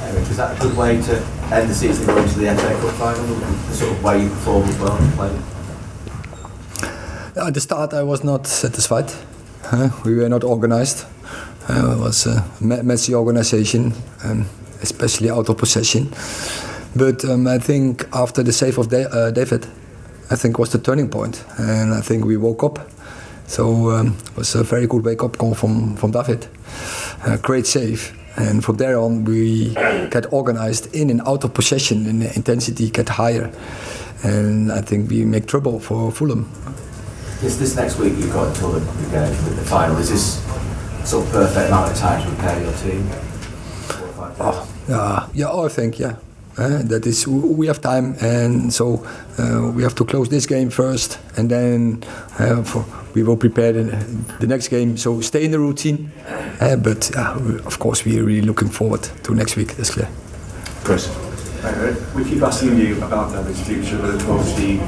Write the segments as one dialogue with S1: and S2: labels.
S1: Erik, is that a good way to end the season going to the FA Cup final? The sort of way you performed as well and played?
S2: At the start, I was not satisfied. We were not organised. It was a messy organisation, especially out of possession. But I think after the save of David, I think was the turning point, and I think we woke up. So it was a very good wake-up call from David. Great save. And from there on, we get organised in and out of possession, and the intensity get higher. And I think we make trouble for Fulham.
S1: This next week you've got until the final. Is this sort of perfect amount of time to prepare your team? 4 or 5 days?
S2: I think, that is, we have time, and so we have to close this game first, and then we will prepare the next game. So stay in the routine, but of course we are really looking forward to next week. That's clear.
S1: Chris,
S3: we keep asking you about David's future, but obviously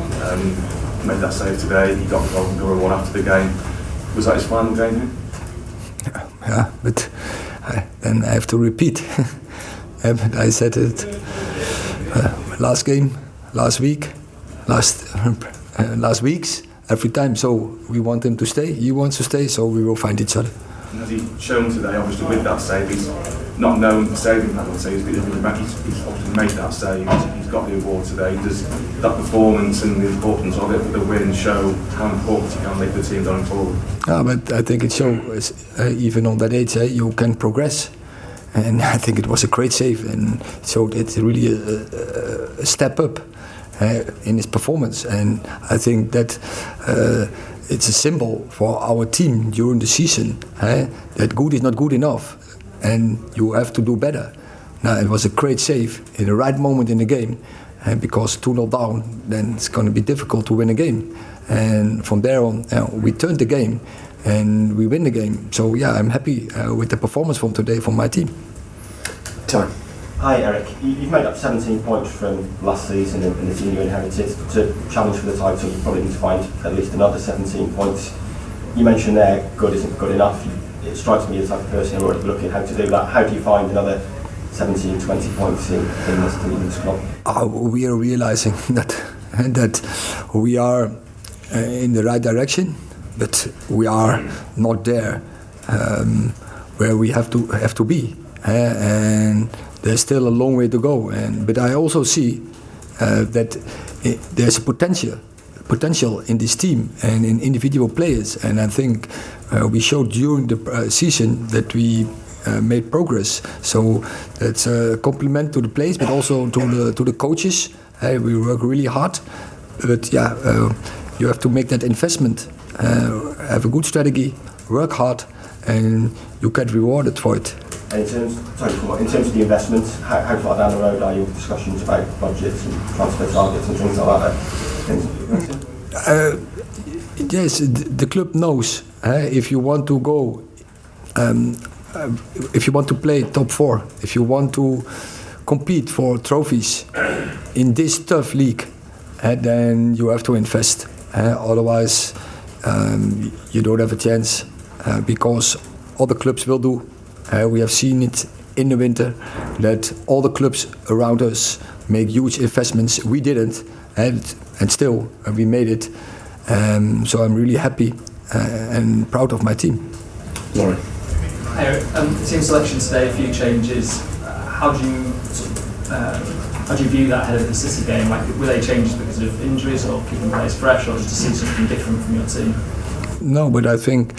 S3: made that save today. He got the golden goal one after the game. Was that his final game?
S2: Yeah, but then I have to repeat. But I said it last game, last week, last weeks, every time. So we want him to stay. He wants to stay. So we will find each other.
S3: And as he's shown today, obviously with that save, he's not known for saving penalties, but he's obviously made that save. He's got the award today. Does that performance and the importance of it for the win show how important he can make the team going forward?
S2: But I think it shows even on that age you can progress. And I think it was a great save, and so it's really a step up in his performance. And I think that it's a symbol for our team during the season that good is not good enough, and you have to do better. Now it was a great save in the right moment in the game, because 2-0 down, then it's going to be difficult to win a game. And from there on, we turned the game. And we win the game. So I'm happy with the performance from today from my team.
S1: Tom.
S4: Hi Erik, you've made up 17 points from last season in the team you inherited. To challenge for the title, you probably need to find at least another 17 points. You mentioned there, good isn't good enough. It strikes me as the type of person who are already looking how to do that. How do you find another 17, 20 points in this team, in this club?
S2: We are realising that we are in the right direction. But we are not there where we have to be, and there's still a long way to go. But I also see that there's a potential in this team and in individual players. And I think we showed during the season that we made progress. So that's a compliment to the players, but also to the coaches. We work really hard, but you have to make that investment. Have a good strategy, work hard, and you get rewarded for it.
S4: And in terms of the investment, how far down the road are you with discussions about budgets and transfer targets and things like that?
S2: Yes, the club knows if you want to go, if you want to play top 4, if you want to compete for trophies in this tough league, then you have to invest. Otherwise, you don't have a chance because other clubs will do. We have seen it in the winter that all the clubs around us make huge investments. We didn't, and still we made it. So I'm really happy and proud of my team.
S1: Laurie.
S5: Hi Erik, team selection today, a few changes. How do you view that ahead of the City game? Like, were they changes because of injuries or keeping players fresh, or just to see something different from your team?
S2: No, but I think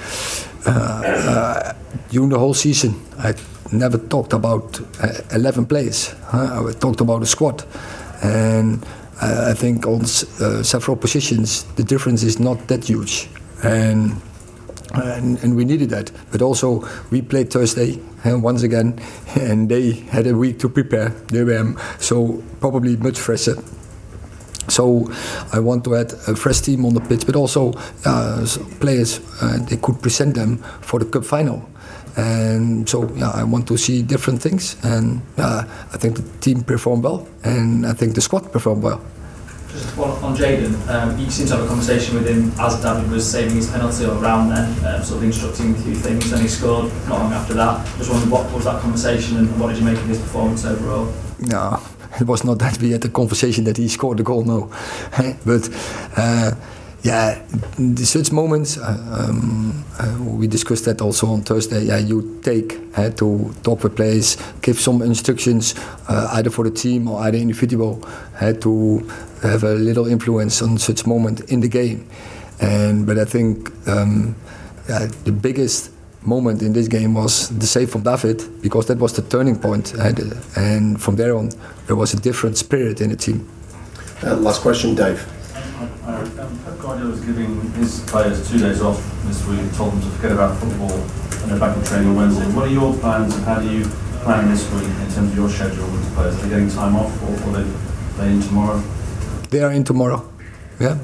S2: during the whole season, I never talked about 11 players. I talked about a squad, and I think on several positions the difference is not that huge, and we needed that. But also we played Thursday once again, and they had a week to prepare. They were so probably much fresher. So I want to add a fresh team on the pitch, but also players they could present them for the cup final. And so I want to see different things, and I think the team performed well, and I think the squad performed well.
S5: Just on Jayden, you seem to have a conversation with him as David was saving his penalty or around then, sort of instructing him a few things, and he scored not long after that. Just wondering, what was that conversation and what did you make of his performance overall?
S2: No, it was not that we had a conversation that he scored the goal, no. But yeah, such moments, we discussed that also on Thursday. Yeah, you take to talk with players, give some instructions, either for the team or either individual, to have a little influence on such moment in the game. But I think the biggest moment in this game was the save from David, because that was the turning point, and from there on there was a different spirit in the team.
S6: Last question, Dave.
S7: Pep Guardiola was giving his players 2 days off this week, told them to forget about football and they're back in training on Wednesday. What are your plans and how do you plan this week in terms of your schedule with the players? Are they getting time off or are they in tomorrow?
S2: They are in tomorrow, yeah,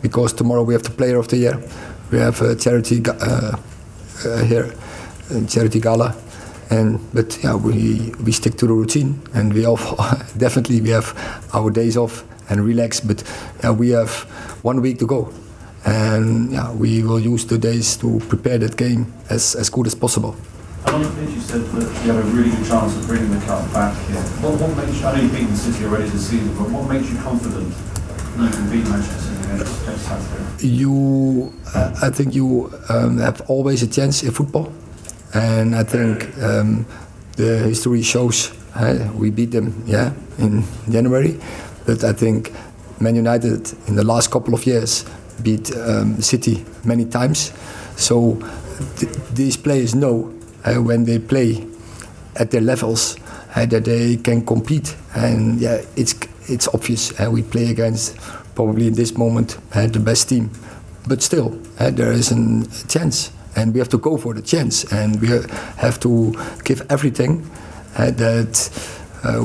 S2: because tomorrow we have the Player of the Year. We have a charity here, a charity gala, but yeah, we stick to the routine, and we definitely we have our days off and relax. But yeah, we have 1 week to go, and yeah, we will use the days to prepare that game as good as possible.
S7: On the pitch, you said that you have a really good chance of bringing the cup back here. What makes you? I know you've beaten City already this season, but what makes you confident you can beat Manchester City against Saturday?
S2: I think you have always a chance in football, and I think the history shows we beat them, yeah, in January. But I think Man United in the last couple of years beat City many times. So these players know when they play at their levels that they can compete. And yeah, it's obvious. We play against probably in this moment the best team. But still, there is a chance. And we have to go for the chance. And we have to give everything that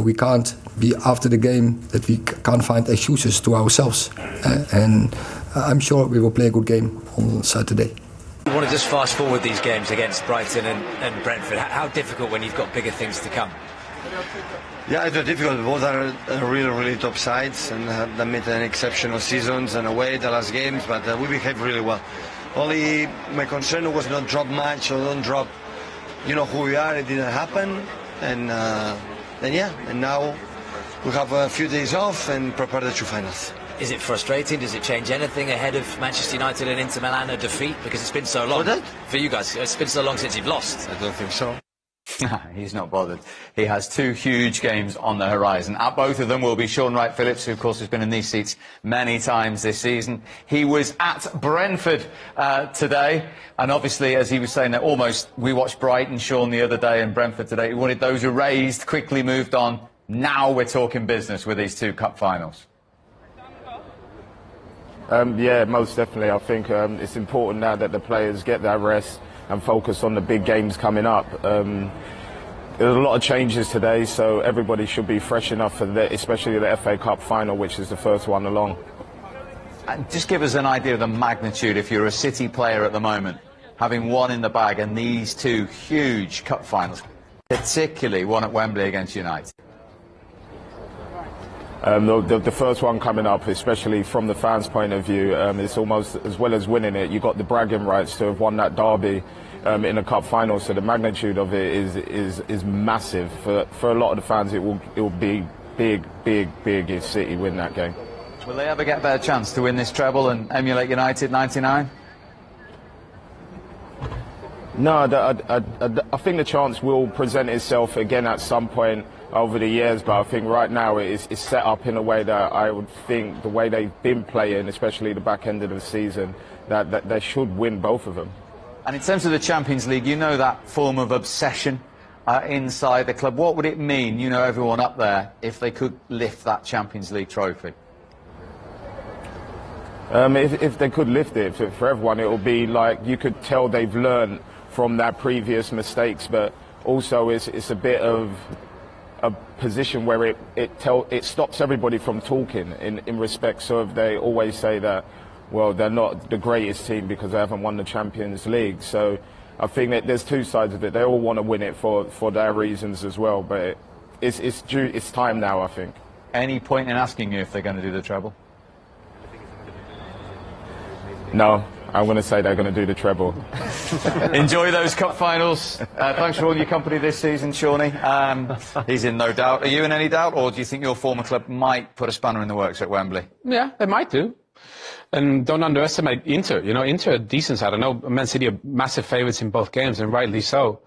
S2: we can't be after the game, that we can't find excuses to ourselves. And I'm sure we will play a good game on Saturday.
S8: You want to just fast forward these games against Brighton and Brentford. How difficult when you've got bigger things to come?
S9: Yeah, it's difficult. Both are really top sides and they made an exceptional seasons and away the last games, but we behaved really well. Only my concern was not drop match or don't drop, who we are. It didn't happen, and yeah, and now we have a few days off and prepare the two finals.
S8: Is it frustrating? Does it change anything ahead of Manchester United and Inter Milan, a defeat? Because it's been so long. For you guys, it's been so long since you've lost.
S9: I don't think so.
S10: He's not bothered. He has 2 huge games on the horizon. At both of them will be Sean Wright-Phillips, who of course has been in these seats many times this season. He was at Brentford today, and obviously, as he was saying, that we watched Brighton, Sean, the other day, and Brentford today. He wanted those erased, quickly moved on. Now we're talking business with these 2 cup finals.
S11: Yeah, most definitely. I think it's important now that the players get their rest and focus on the big games coming up. There's a lot of changes today, so everybody should be fresh enough for especially the FA Cup final, which is the first one along.
S10: And just give us an idea of the magnitude, if you're a City player at the moment, having one in the bag and these 2 huge cup finals, particularly one at Wembley against United.
S11: The first one coming up, especially from the fans' point of view, it's almost, as well as winning it, you got the bragging rights to have won that derby in the cup final. So the magnitude of it is massive. For a lot of the fans, it will be big if City win that game.
S10: Will they ever get a better chance to win this treble and emulate United '99?
S11: No, I think the chance will present itself again at some point over the years, but I think right now it's set up in a way that I would think the way they've been playing, especially the back end of the season, that they should win both of them.
S10: And in terms of the Champions League, that form of obsession inside the club. What would it mean, everyone up there, if they could lift that Champions League trophy?
S11: If they could lift it for everyone, it will be like you could tell they've learned from their previous mistakes, but also it's a bit of a position where it stops everybody from talking in respect of they always say that, well, they're not the greatest team because they haven't won the Champions League. So I think that there's 2 sides of it. They all want to win it for their reasons as well, but it's time now, I think.
S10: Any point in asking you if they're going to do the treble?
S11: No, I'm going to say they're going to do the treble.
S10: Enjoy those cup finals. Thanks for all your company this season, Shawnee. He's in no doubt. Are you in any doubt, or do you think your former club might put a spanner in the works at Wembley?
S12: Yeah, they might do. And don't underestimate Inter. You know, Inter are decent side. I know Man City are massive favourites in both games, and rightly so.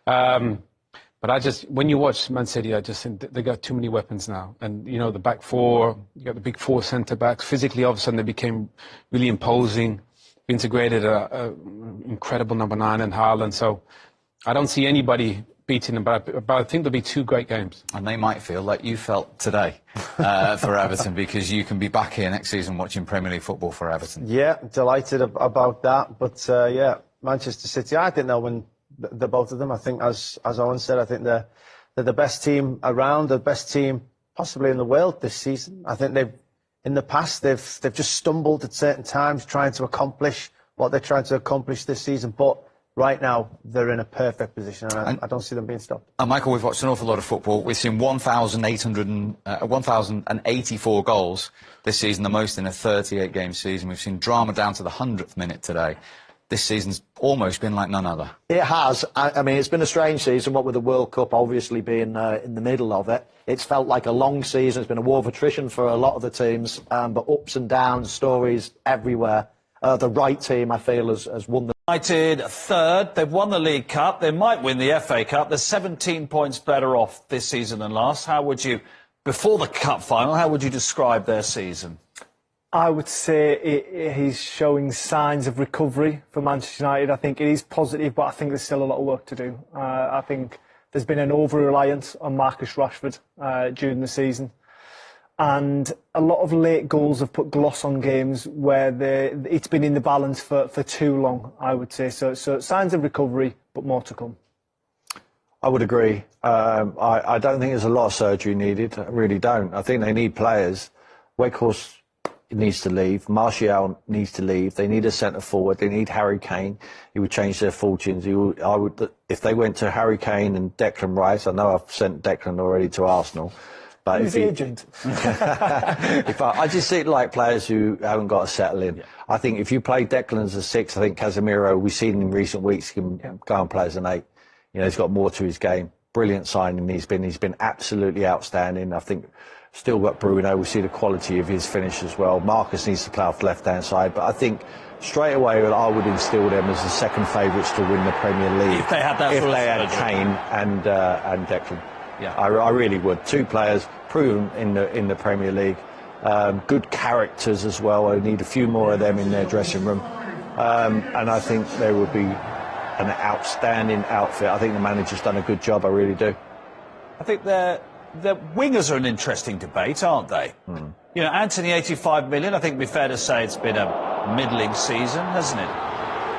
S12: But when you watch Man City, I just think they got too many weapons now. And, you know, the back four, you got the big four centre-backs. Physically, all of a sudden, they became really imposing. Integrated an incredible number 9 in Haaland. So I don't see anybody beating them, but I think there'll be 2 great games.
S10: And they might feel like you felt today for Everton, because you can be back here next season watching Premier League football for Everton.
S13: Yeah, delighted about that. But, yeah, Manchester City, I didn't know when the both of them. I think, as Owen said, I think they're the best team around, the best team possibly in the world this season. I think in the past, they've just stumbled at certain times trying to accomplish what they're trying to accomplish this season. But right now, they're in a perfect position, and I don't see them being stopped.
S10: And Michael, we've watched an awful lot of football. We've seen 1,084 goals this season, the most in a 38-game season. We've seen drama down to the 100th minute today. This season's almost been like none other.
S14: It has. I mean, it's been a strange season, what with the World Cup obviously being in the middle of it. It's felt like a long season. It's been a war of attrition for a lot of the teams, but ups and downs, stories everywhere. The right team, I feel, has won the...
S15: United third. They've won the League Cup. They might win the FA Cup. They're 17 points better off this season than last. How would you, before the Cup final, how would you describe their season?
S16: I would say he's showing signs of recovery for Manchester United. I think it is positive, but I think there's still a lot of work to do. I think there's been an over-reliance on Marcus Rashford during the season. And a lot of late goals have put gloss on games where it's been in the balance for too long, I would say. So signs of recovery, but more to come.
S14: I would agree. I don't think there's a lot of surgery needed. I really don't. I think they need players. Weghorst needs to leave. Martial needs to leave. They need a centre forward. They need Harry Kane. He would change their fortunes. If they went to Harry Kane and Declan Rice. I know I've sent Declan already to Arsenal. But
S16: Who's the agent?
S14: I just see it like players who haven't got to settle in. Yeah. I think if you play Declan as a 6, I think Casemiro, we've seen in recent weeks, can go and play as an 8. You know, he's got more to his game. Brilliant signing he's been absolutely outstanding. I think still got Bruno. We see the quality of his finish as well. Marcus needs to play off the left-hand side, but I think straight away I would instill them as the second favourites to win the Premier League.
S15: If they had that,
S14: if they had Kane and Declan.
S15: Yeah,
S14: I really would. 2 players proven in the Premier League, good characters as well. I need a few more of them in their dressing room, and I think they would be an outstanding outfit. I think the manager's done a good job. I really do.
S15: I think the wingers are an interesting debate, aren't they?
S14: Mm.
S15: You know, Anthony, 85 million. I think it'd be fair to say it's been a middling season, hasn't it?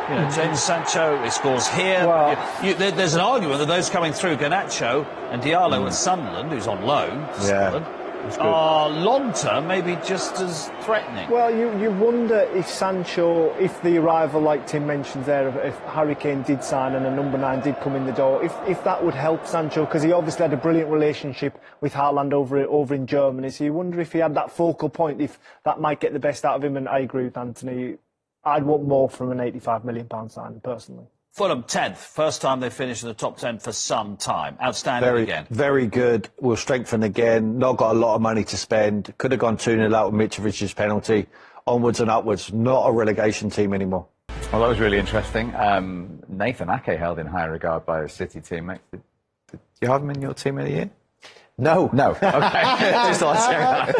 S15: You know, James Sancho, he scores here. Well, there's an argument that those coming through, Garnacho and Diallo at Sunderland, who's on loan to Sunderland, are long-term maybe just as threatening.
S16: Well, you wonder if Sancho, if the arrival, like Tim mentions there, if Harry Kane did sign and a number 9 did come in the door, if that would help Sancho, because he obviously had a brilliant relationship with Haaland over in Germany. So you wonder if he had that focal point, if that might get the best out of him. And I agree with Anthony. I'd want more from an £85 million signing, personally.
S15: Fulham 10th, first time they finished in the top 10 for some time. Outstanding again.
S14: Very good. We'll strengthen again. Not got a lot of money to spend. Could have gone 2-0 out with Mitrovic's penalty. Onwards and upwards. Not a relegation team anymore.
S10: Well, that was really interesting. Nathan Ake held in high regard by his City teammates. Did you have him in your team of the year?
S14: No.
S10: No. Okay. Just thought I'd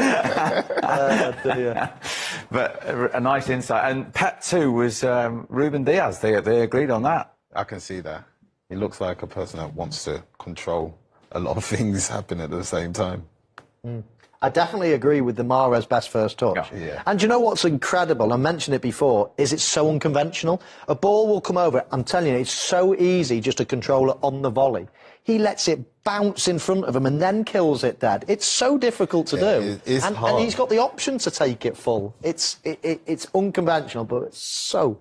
S10: check that. But a nice insight. And Pep too was Ruben Diaz. They agreed on that.
S17: I can see that. He looks like a person that wants to control a lot of things happening at the same time.
S14: I definitely agree with the Mahrez best first touch.
S17: Yeah.
S14: And you know what's incredible, I mentioned it before, is it's so unconventional. A ball will come over, I'm telling you, it's so easy just to control it on the volley. He lets it bounce in front of him and then kills it dead. It's so difficult to do.
S17: It's
S14: and
S17: hard.
S14: And he's got the option to take it full. It's unconventional, but it's so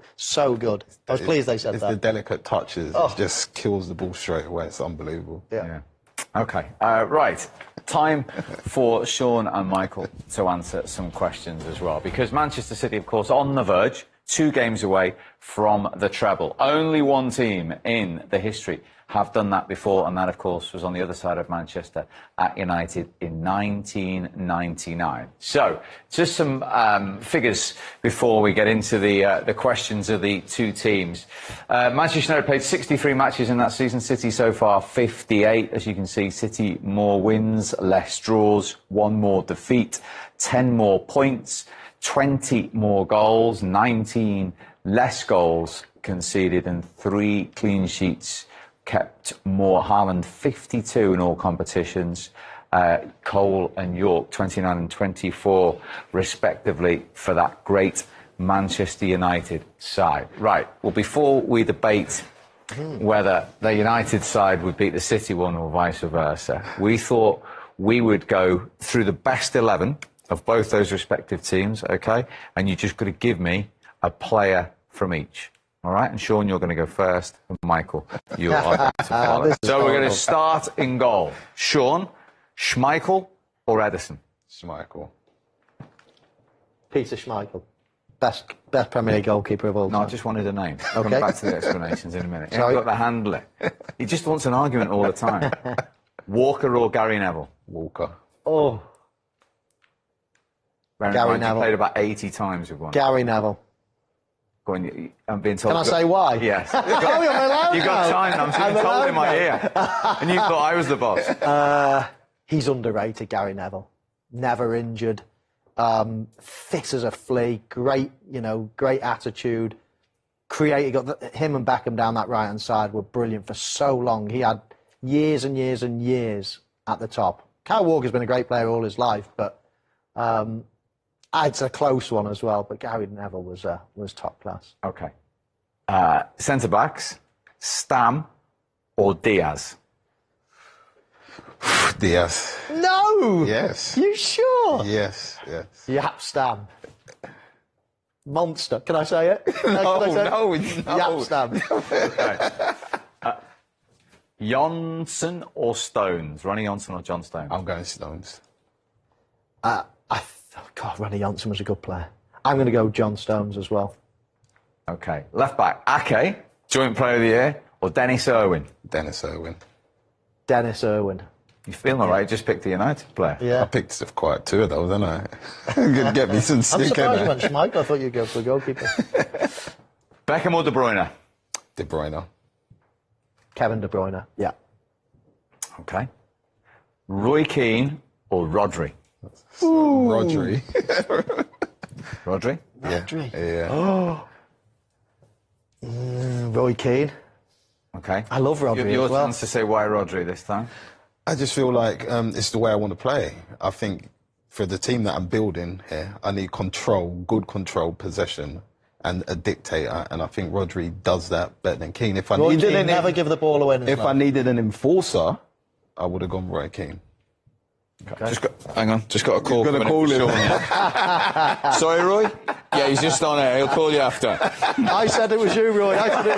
S14: good. I was pleased they said that.
S17: It's the delicate touches. It just kills the ball straight away. It's unbelievable.
S14: Yeah.
S10: OK. Right. Time for Sean and Michael to answer some questions as well. Because Manchester City, of course, on the verge 2 games away from the treble. Only one team in the history have done that before, and that, of course, was on the other side of Manchester at United in 1999. So, just some figures before we get into the questions of the 2 teams. Manchester United played 63 matches in that season. City so far 58. As you can see, City more wins, less draws, 1 more defeat, 10 more points, 20 more goals, 19 less goals conceded, and 3 clean sheets kept more. Haaland 52 in all competitions. Cole and York 29 and 24 respectively for that great Manchester United side. Right, well, before we debate whether the United side would beat the City one or vice versa, we thought we would go through the best 11 of both those respective teams, okay? And you just got to give me a player from each. All right, and Sean, you're going to go first, and Michael, you are going to follow. So we're going to start in goal. Sean, Schmeichel or Ederson?
S17: Schmeichel.
S13: Peter Schmeichel. Best Premier League goalkeeper of all time.
S10: No, I just wanted a name.
S13: Okay.
S10: Come back to the explanations in a minute. He
S13: Sorry.
S10: hasn't got the handler. He just wants an argument all the time. Walker or Gary Neville?
S17: Walker.
S13: Oh.
S10: Gary Neville. He played about 80 times with one.
S13: Gary Neville.
S10: Go on, I'm being told.
S13: Can I say why?
S10: Yes.
S13: I'm allowed
S10: You've got
S13: now.
S10: time, I'm being told in my ear. And you thought I was the boss.
S13: He's underrated, Gary Neville. Never injured. Fit as a flea. Great, great attitude. Creative. Him and Beckham down that right-hand side were brilliant for so long. He had years and years and years at the top. Kyle Walker's been a great player all his life, but it's a close one as well. But Gary Neville was top class.
S10: Okay. Centre backs, Stam or Diaz?
S17: Diaz.
S13: No.
S17: Yes.
S13: You sure?
S17: Yes.
S13: Yap Stam. Monster. Can I say it?
S17: No.
S13: Yap Stam.
S10: Okay. Johnson or Stones? Ronnie Johnson or John Stones?
S17: I'm going Stones.
S13: God, Ronnie Johnson was a good player. I'm going to go John Stones as well.
S10: Okay. Left back, Ake, joint player of the year, or Dennis Irwin?
S17: Dennis Irwin.
S13: Dennis Irwin.
S10: You feel all right? Just picked the United player.
S13: Yeah.
S17: I picked quite 2 of those, didn't I? Could get me some stick.
S13: I'm surprised you went Schmeichel. I thought you'd go for the goalkeeper.
S10: Beckham or De Bruyne?
S17: De Bruyne.
S13: Kevin De Bruyne. Yeah.
S10: Okay. Roy Keane or Rodri?
S17: Rodri.
S10: Rodri?
S13: Rodri.
S17: Yeah.
S13: Oh. Roy Keane.
S10: Okay.
S13: I love Rodri
S10: Your
S13: as well.
S10: chance to say why Rodri this time?
S17: I just feel like it's the way I want to play. I think for the team that I'm building here, I need good control, possession, and a dictator. And I think Rodri does that better than Keane. If I
S13: Roy
S17: needed
S13: Keane never give the ball away.
S17: If I needed an enforcer, I would have gone Roy Keane.
S10: Okay. Hang on, just got a call.
S17: Gonna call him.
S10: Sorry, Roy? Yeah, he's just on air. He'll call you after.
S13: I said it was you, Roy. I said it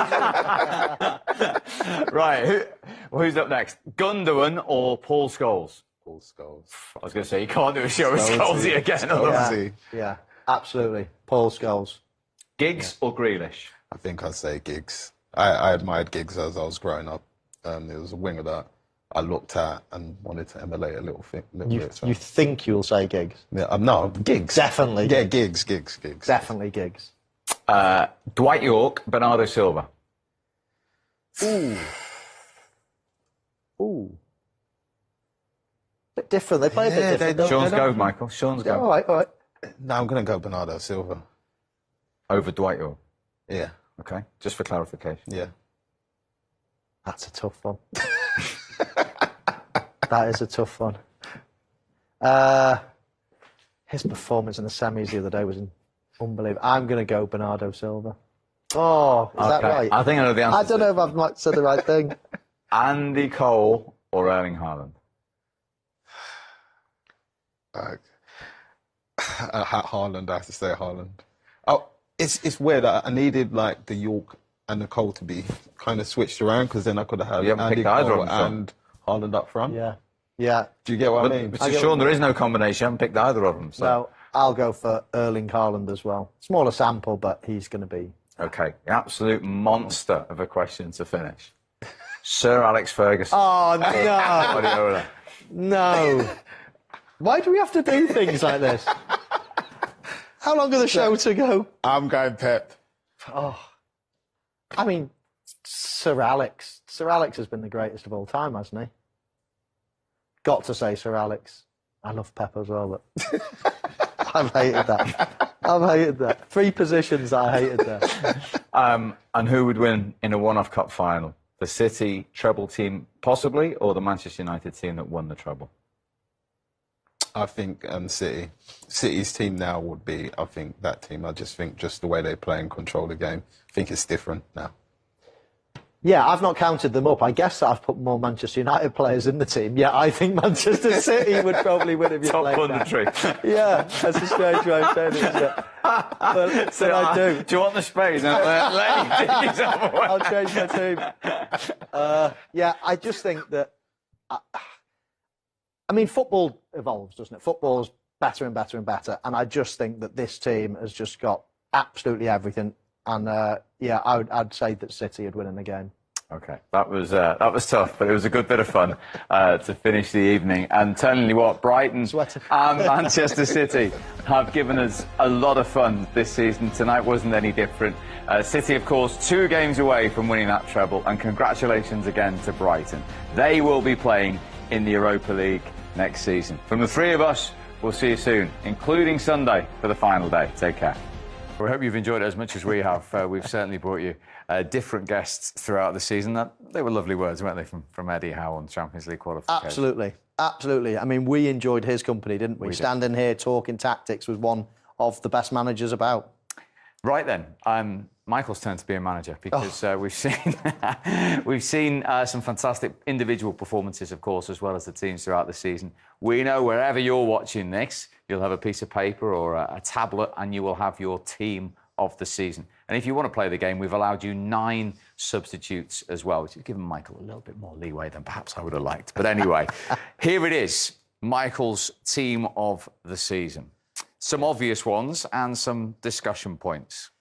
S13: was you.
S10: Right, who's up next? Gundogan or Paul Scholes?
S17: Paul Scholes.
S10: I was going to say, you can't do a show with Scholesy again.
S13: Yeah, absolutely. Paul Scholes.
S10: Giggs or Grealish?
S17: I think I'd say Giggs. I admired Giggs as I was growing up. There was a winger that I looked at and wanted to emulate a little bit.
S13: You think you'll say Giggs?
S17: Yeah, no, Giggs.
S13: Definitely.
S17: Yeah, Giggs.
S13: Definitely Giggs.
S10: Dwight York, Bernardo Silva.
S13: Ooh. Bit different. They play a bit different.
S10: Sean's go, Michael. Sean's go.
S13: All right.
S17: No, I'm going to go Bernardo Silva.
S10: Over Dwight York?
S17: Yeah.
S10: Okay, just for clarification.
S17: Yeah.
S13: That's a tough one. That is a tough one. His performance in the semis the other day was unbelievable. I'm going to go Bernardo Silva. Oh, is that right?
S10: I think I know the answer.
S13: I don't know if I've said the right thing.
S10: Andy Cole or Erling Haaland?
S17: Haaland, I have to say Haaland. Oh, it's weird. I needed like the York and the Cole to be kind of switched around because then I could have had Andy Cole and Haaland up front.
S13: Yeah.
S17: Do you get what I mean?
S10: Mr. Sean, there is no combination. I haven't picked either of them. So.
S13: No, I'll go for Erling Haaland as well. Smaller sample, but he's going to be...
S10: Okay, the absolute monster of a question to finish. Sir Alex Ferguson.
S13: Oh, no. No. Why do we have to do things like this? How long of the show to go?
S11: I'm going Pep.
S13: Oh, I mean, Sir Alex. Sir Alex has been the greatest of all time, hasn't he? Got to say Sir Alex. I love Pep as well, but I've hated that. 3 positions I hated there.
S10: And who would win in a one-off cup final? The City treble team, possibly, or the Manchester United team that won the treble?
S17: I think City. City's team now would be, I think, that team. I just think just the way they play and control the game, I think it's different now.
S13: Yeah, I've not counted them up. I guess I've put more Manchester United players in the team. Yeah, I think Manchester City would probably win if you played that.
S10: Top 100.
S13: Yeah, that's a strange way of saying it, isn't it? But I do.
S10: Do you want the space?
S13: I'll change my team. Yeah, I just think that... I mean, football evolves, doesn't it? Football's better and better and better. And I just think that this team has just got absolutely everything. And, yeah, I'd say that City would win in the game.
S10: Okay, that was tough, but it was a good bit of fun to finish the evening. And telling you what, Brighton and Manchester City have given us a lot of fun this season. Tonight wasn't any different. City, of course, 2 games away from winning that treble. And congratulations again to Brighton. They will be playing in the Europa League next season. From the 3 of us, we'll see you soon, including Sunday for the final day. Take care. We hope you've enjoyed it as much as we have. We've certainly brought you different guests throughout the season. They were lovely words, weren't they, from Eddie Howe on Champions League qualification?
S13: Absolutely. I mean, we enjoyed his company, didn't we? Standing here talking tactics was one of the best managers about.
S10: Right then, Michael's turn to be a manager because we've seen some fantastic individual performances, of course, as well as the teams throughout the season. We know wherever you're watching this, you'll have a piece of paper or a tablet and you will have your team of the season. And if you want to play the game, we've allowed you 9 substitutes as well, which has given Michael a little bit more leeway than perhaps I would have liked. But anyway, here it is, Michael's team of the season. Some obvious ones and some discussion points.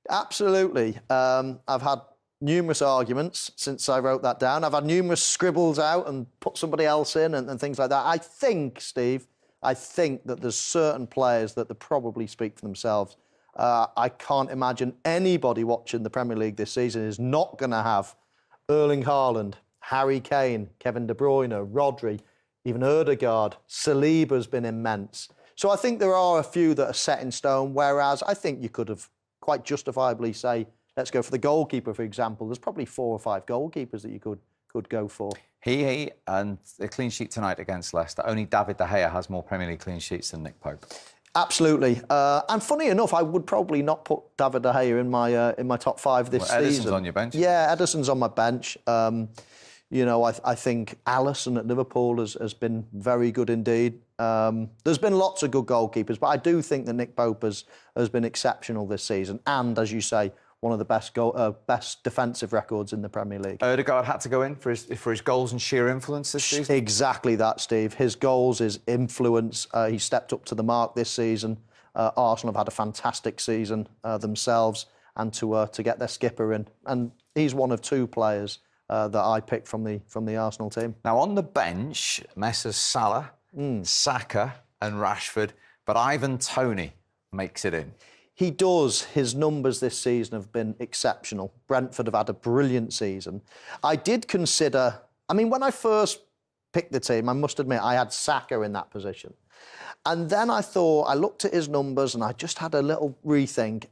S13: Absolutely. I've had numerous arguments since I wrote that down. I've had numerous scribbles out and put somebody else in and things like that. I think, Steve, that there's certain players that they probably speak for themselves. I can't imagine anybody watching the Premier League this season is not going to have Erling Haaland, Harry Kane, Kevin De Bruyne, Rodri, even Ødegaard. Saliba's been immense. So I think there are a few that are set in stone, whereas I think you could have quite justifiably say, let's go for the goalkeeper, for example. There's probably 4 or 5 goalkeepers that you could go for.
S10: He and the clean sheet tonight against Leicester. Only David De Gea has more Premier League clean sheets than Nick Pope.
S13: Absolutely. And funny enough, I would probably not put David De Gea in my top 5 this season.
S10: Ederson's on your bench?
S13: Yeah, Ederson's on my bench. You know, I think Alisson at Liverpool has been very good indeed. There's been lots of good goalkeepers, but I do think that Nick Pope has been exceptional this season. And, as you say, one of the best defensive records in the Premier League.
S10: Ødegaard had to go in for his goals and sheer influence this season?
S13: Exactly that, Steve. His goals, his influence. He stepped up to the mark this season. Arsenal have had a fantastic season themselves, and to get their skipper in. And he's one of 2 players that I picked from the Arsenal team.
S10: Now, on the bench, Messrs Salah, Saka and Rashford, but Ivan Toney makes it in.
S13: He does. His numbers this season have been exceptional. Brentford have had a brilliant season. I did consider... I mean, when I first picked the team, I must admit, I had Saka in that position. And then I looked at his numbers and I just had a little rethink.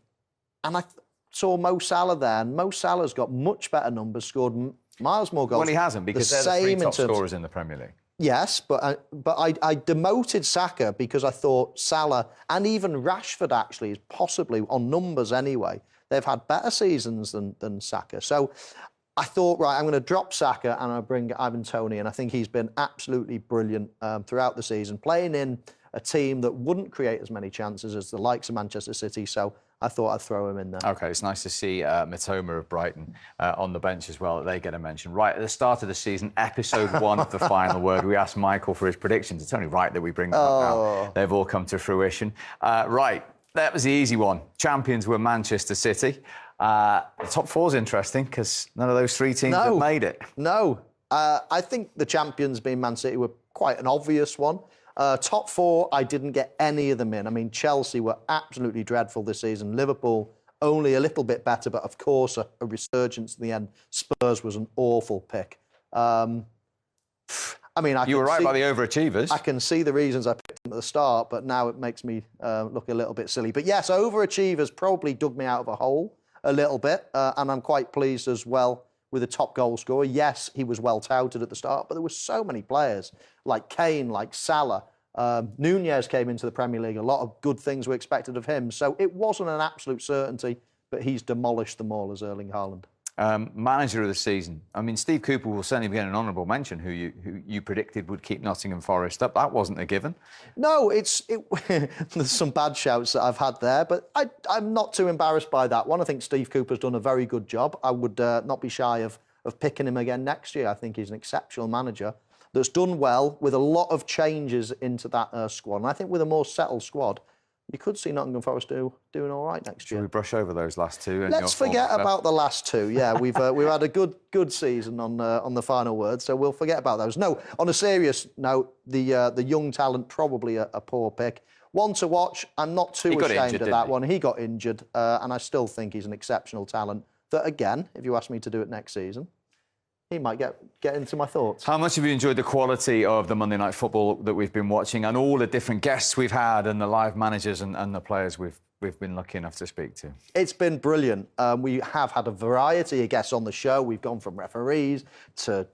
S13: And I saw Mo Salah there. And Mo Salah's got much better numbers, scored miles more goals.
S10: Well, he hasn't, because they're the 3 top scorers in the Premier League.
S13: Yes, but I demoted Saka because I thought Salah and even Rashford actually is possibly, on numbers anyway, they've had better seasons than Saka. So I thought, right, I'm going to drop Saka and I'll bring Ivan Toney, and I think he's been absolutely brilliant throughout the season, playing in a team that wouldn't create as many chances as the likes of Manchester City. So
S18: I thought I'd throw him in there.
S10: OK, it's nice to see Matoma of Brighton on the bench as well. They get a mention. Right at the start of the season, episode 1 of The Final Word, we asked Michael for his predictions. It's only right that we bring them up now. They've all come to fruition. Right, that was the easy one. Champions were Manchester City. The top 4's interesting because none of those 3 teams have made it.
S18: No. I think the champions being Man City were quite an obvious one. Top 4, I didn't get any of them in. I mean, Chelsea were absolutely dreadful this season. Liverpool, only a little bit better, but of course, a resurgence in the end. Spurs was an awful pick. I mean,
S10: you were right by the overachievers.
S18: I can see the reasons I picked them at the start, but now it makes me look a little bit silly. But yes, overachievers probably dug me out of a hole a little bit, and I'm quite pleased as well with a top goal scorer. Yes, he was well touted at the start, but there were so many players like Kane, like Salah. Nunez came into the Premier League. A lot of good things were expected of him. So it wasn't an absolute certainty, but he's demolished them all as Erling Haaland.
S10: Manager of the season. I mean, Steve Cooper will certainly be an honourable mention, who you predicted would keep Nottingham Forest up. That wasn't a given.
S18: No, there's some bad shouts that I've had there, but I'm not too embarrassed by that one. I think Steve Cooper's done a very good job. I would not be shy of picking him again next year. I think he's an exceptional manager that's done well with a lot of changes into that squad. And I think with a more settled squad, you could see Nottingham Forest doing all right next year.
S10: Shall we brush over those last 2?
S18: Let's forget about the last 2. Yeah, we've had a good season on the Final Word, so we'll forget about those. No, on a serious note, the young talent probably a poor pick. One to watch. I'm not too ashamed of that one. He got injured, and I still think he's an exceptional talent. That again, if you ask me to do it next season, he might get into my thoughts.
S10: How much have you enjoyed the quality of the Monday Night Football that we've been watching, and all the different guests we've had, and the live managers and the players we've been lucky enough to speak to?
S18: It's been brilliant. We have had a variety of guests on the show. We've gone from referees to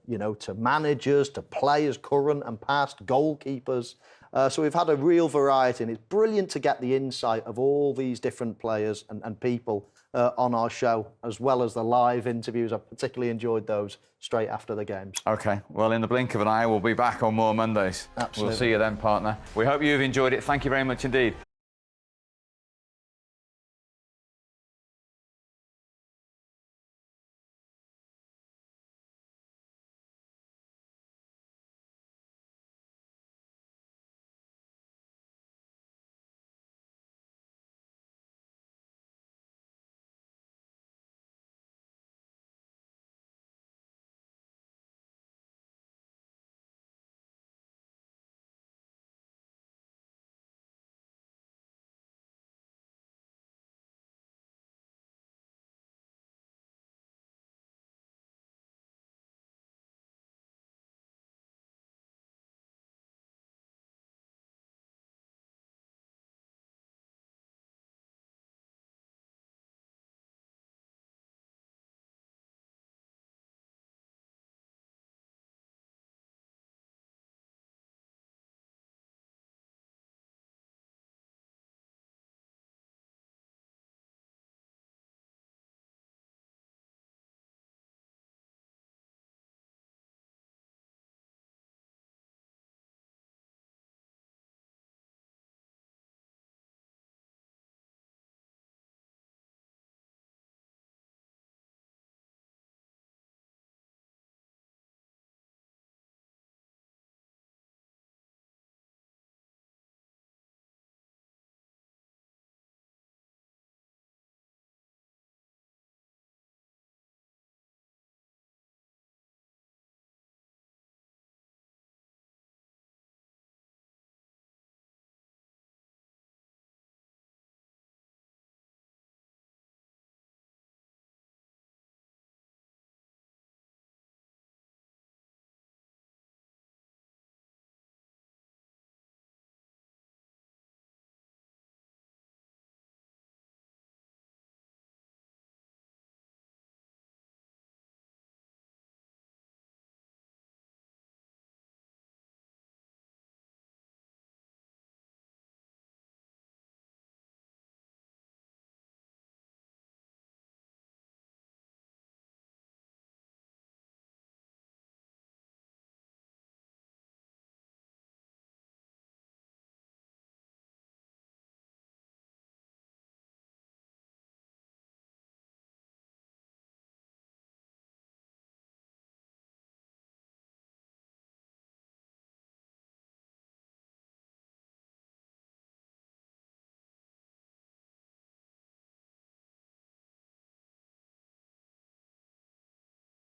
S18: managers to players, current and past, goalkeepers. So we've had a real variety, and it's brilliant to get the insight of all these different players and people on our show, as well as the live interviews. I particularly enjoyed those straight after the games.
S10: OK, well, in the blink of an eye, we'll be back on more Mondays.
S18: Absolutely.
S10: We'll see you then, partner. We hope you've enjoyed it. Thank you very much indeed.